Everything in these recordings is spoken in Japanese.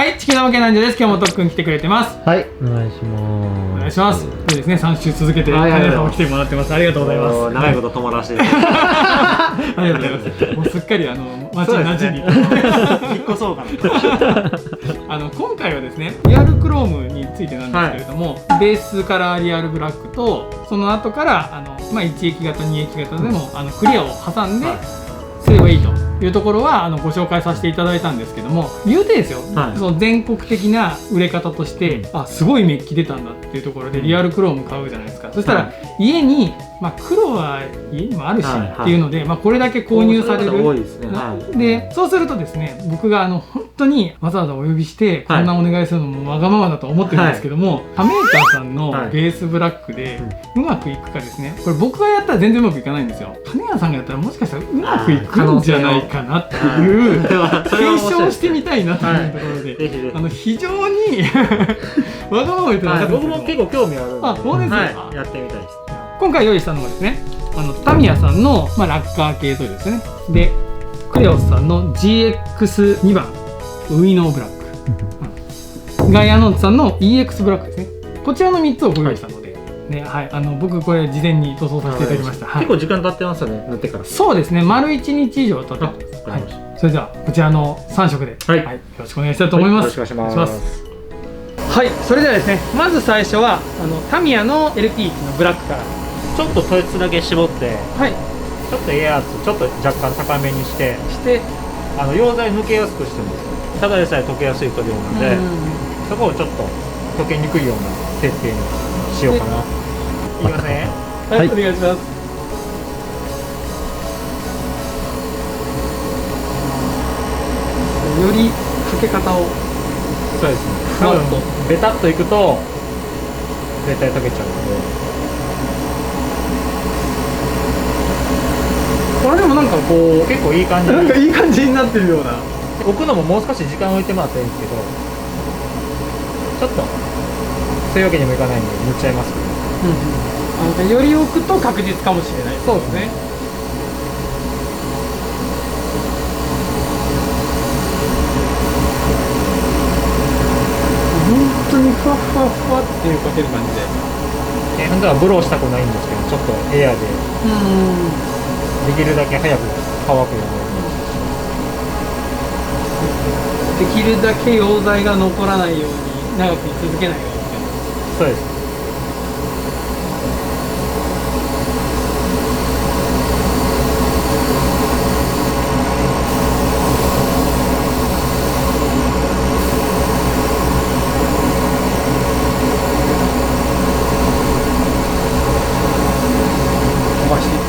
はい、地球のわけなんじゃです。今日もとっくん来てくれてます。はい、お願いします。お願いします。そうですね、3週続けて金谷さんも来てもらってます。ありがとうございます。長いこと泊まらせてありがとうございます。もうすっかり街に馴染み、引っ越そうかな。今回はですね、リアルクロームについてなんですけれども、ベースカラーリアルブラックとその後から1液型2液型でもクリアを挟んですればいいというところはご紹介させていただいたんですけども、言うてですよ、その全国的な売れ方として、すごいメッキ出たんだっていうところでリアルクローム買うじゃないですか。そしたら家に黒は家にもあるしっていうので、これだけ購入される。でそうするとですね、僕が本当にわざわざお呼びしてこんなお願いするのもわがままだと思ってるんですけども、他メーカーさんのベースブラックでうまくいくかですね。これ僕がやったら全然うまくいかないんですよ。金谷さんがやったらもしかしたらうまくいくんじゃないかなっていう検証してみたいなというところで、非常にわがまま言ってなかった。僕も結構興味あるんで。そうですね。やってみたいです。今回用意したのがですね、タミヤさんのラッカー系というですね、でクレオスさんの GX2 番ウイノーブラック、ガイアノンツさんの EX ブラックですね。こちらの3つをご用意したので、僕これ事前に塗装させていただきました。結構時間経ってますよね、塗ってから。そうですね、丸1日以上経ってます。それではこちらの3色で、よろしくお願いしたいと思います。よろしくお願いします。はい、それではですね、まず最初はタミヤの LT のブラックからちょっと統一だけ絞って、ちょっとエア圧ちょっと若干高めにして溶剤抜けやすくしてます。ただでさえ溶けやすい塗料なので、そこをちょっと溶けにくいような設定にしようかな。いきますね。はい、お願いします。よりかけ方を、そうですね、多分ベタっといくと絶対溶けちゃうので。これでもなんかこう結構いい感じ、なんかいい感じになってるような。置くのももう少し時間を置いてもらったらいいんですけど、ちょっとそういうわけにもいかないんで塗っちゃいますけど、より置くと確実かもしれない。そうですね。本当にふわふわふわっていうかける感じで、本当はブローしたくないんですけど、ちょっとエアでできるだけ早く乾くように。できるだけ溶剤が残らないように、長く居続けないように。そうです。飛ばしていく。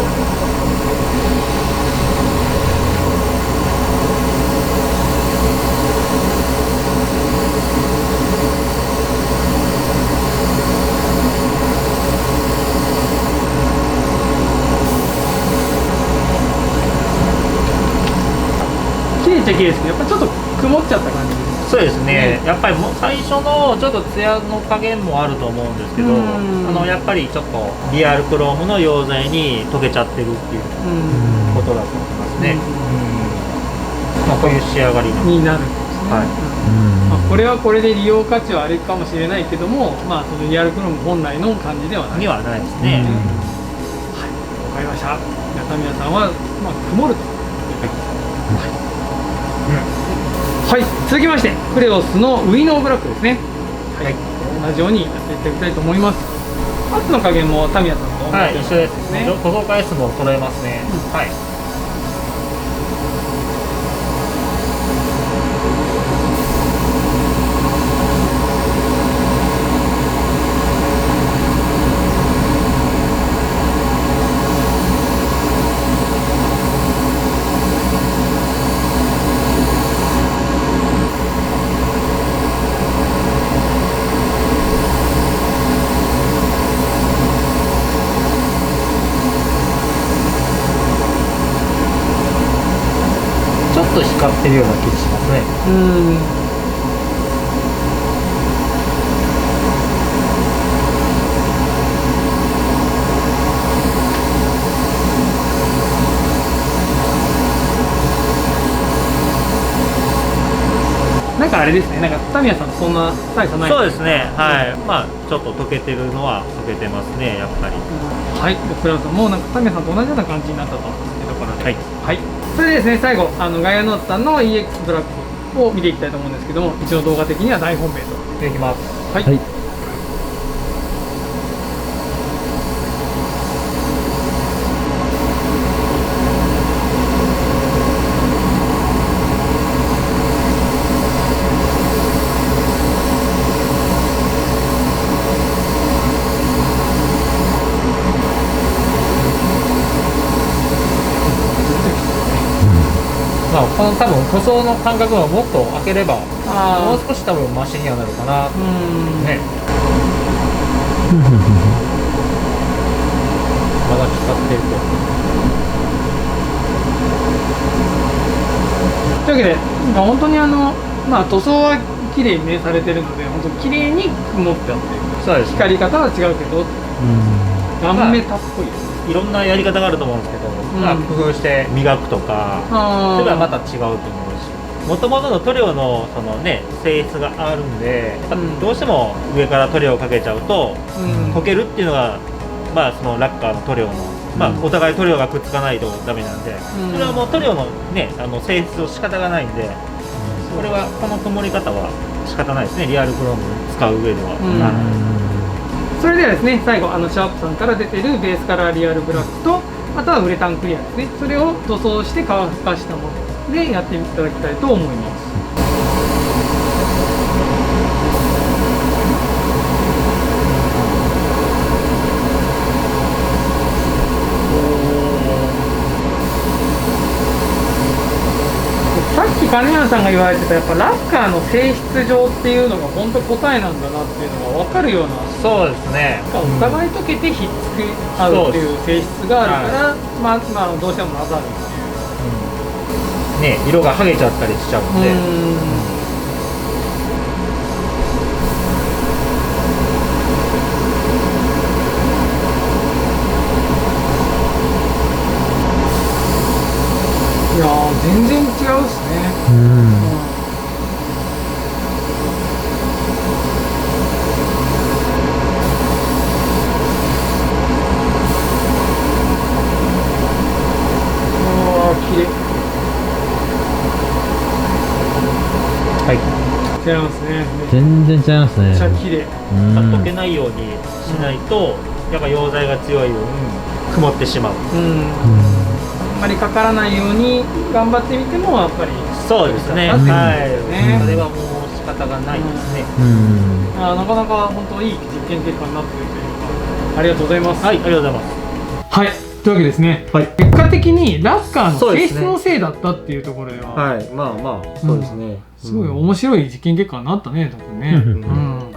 綺麗っちゃ綺麗ですけど、やっぱちょっと曇っちゃった感じです。そうですね、やっぱりもう最初のちょっとツヤの加減もあると思うんですけど、やっぱりちょっとリアルクロームの溶剤に溶けちゃってるっていうことだと思いますね。こういう仕上がりになるんですね。これはこれで利用価値はあるかもしれないけども、そのリアルクローム本来の感じではない。にはないですね。はい、わかりました。タミヤさんは曇ると。はい、続きましてクレオスのウイノーブラックですね。はい、同じようにやっていただきたいと思います。圧の加減もタミヤさんと同じ一緒ですね。塗装回数も揃えますね。はい。ちょっと光ってるような気がしますね。ななんかあれですね、なんかタミヤさんそんな大差ない。そうですね、はい、まあちょっと溶けてるのは溶けてますね、やっぱり。はい、クラウドさんもなんかタミヤさんと同じような感じになったというところで、はい、はい、それでですね、最後ガイアノーツさんの EX ブラックを見ていきたいと思うんですけども、一応動画的には大本命といきます。はい、まあ、この多分塗装の間隔がもっと開ければもうあ少し多分マシにはなるかな。ね。まだ使ってると。というわけで、本当にまあ塗装は綺麗にねされてるので、本当に綺麗に曇ってあって、そうです。光り方は違うけど、断メタっぽいですね。いろんなやり方があると思うんですけど、まあ工夫して磨くとか、それはまた違うと思うし、もともとの塗料のそのね性質があるんで、やっぱどうしても上から塗料をかけちゃうと、溶けるっていうのがまあそのラッカーの塗料のまあお互い塗料がくっつかないとダメなんで、それはもう塗料のね性質を仕方がないんで、これはこの曇り方は仕方ないですね、リアルクローム使う上では。それではですね、最後シャープさんから出てるベースカラーリアルブラックと、あとはウレタンクリアですね、それを塗装して乾かしたものでやっていただきたいと思います。さっき金谷さんが言われてたやっぱラッカーの性質上っていうのが本当答えなんだなっていうのが分かるような。そうですね。お互い溶けてひっつき合うっていう性質があるから、まあどうしても混ざるっていう。ね、色が剥げちゃったりしちゃうんで。いやー全然違うっすね。綺麗。はい。違いますね。全然違いますね。めっちゃ綺麗。溶けないようにしないと、やっぱ溶剤が強い分曇ってしまう。あんまりかからないように頑張ってみてもやっぱり。そうですね。はい。それはもう仕方がないですね。なかなか本当いい実験結果になっているというか、ありがとうございます。はい、ありがとうございます。はい。というわけですね、結果的にラッカーの性質のせいだったっていうところでは、はい、まあまあそうですね、すごい面白い実験結果になったね、多分ね。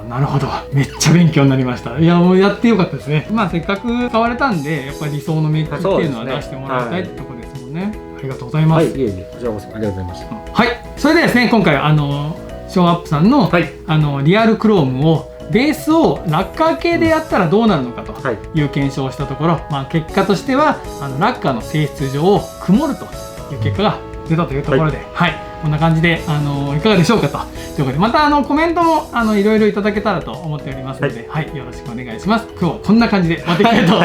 なるほど、めっちゃ勉強になりました。いやもうやってよかったですね。まあせっかく買われたんでやっぱり理想のメイクっていうのは出してもらいたいってところですもんね。ありがとうございます。はい、いえいえ、こちらこそありがとうございました。はい、それでですね、今回ショーンアップさんの、リアルクロームをベースをラッカー系でやったらどうなるのかという検証をしたところ、まあ、結果としてはラッカーの性質上曇るという結果が出たというところで、はい、こんな感じでいかがでしょうかということで、またコメントもいろいろいただけたらと思っておりますので、はい、よろしくお願いします。今日はこんな感じで終わっていきたいと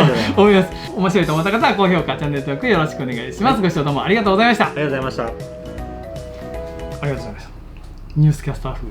思います。面白いと思った方は高評価、チャンネル登録よろしくお願いします。ご視聴どうもありがとうございました。ありがとうございました。ありがとうございました。ニュースキャスター風